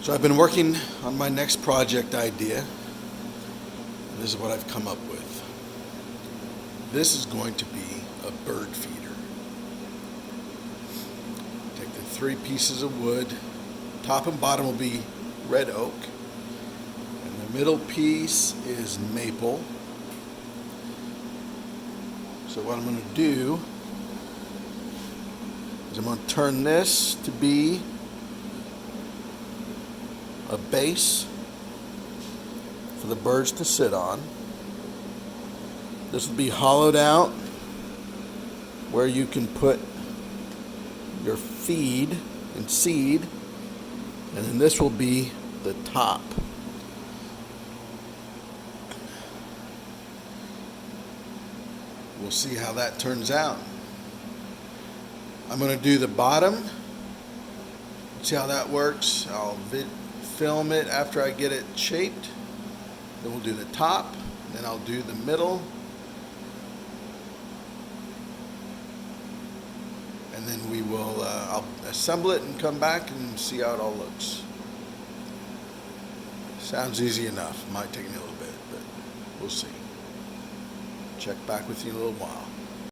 So I've been working on my next project idea. And this is what I've come up with. This is going to be a bird feeder. Take the 3 pieces of wood. Top and bottom will be red oak. And the middle piece is maple. So what I'm going to do is I'm going to turn this to be a base for the birds to sit on. This will be hollowed out where you can put your feed and seed, and then this will be the top. We'll see how that turns out. I'm going to do the bottom. See how that works. I'll film it after I get it shaped. Then we'll do the top. Then I'll do the middle. And then we will, I'll assemble it and come back and see how it all looks. Sounds easy enough. Might take me a little bit, but we'll see. Check back with you in a little while.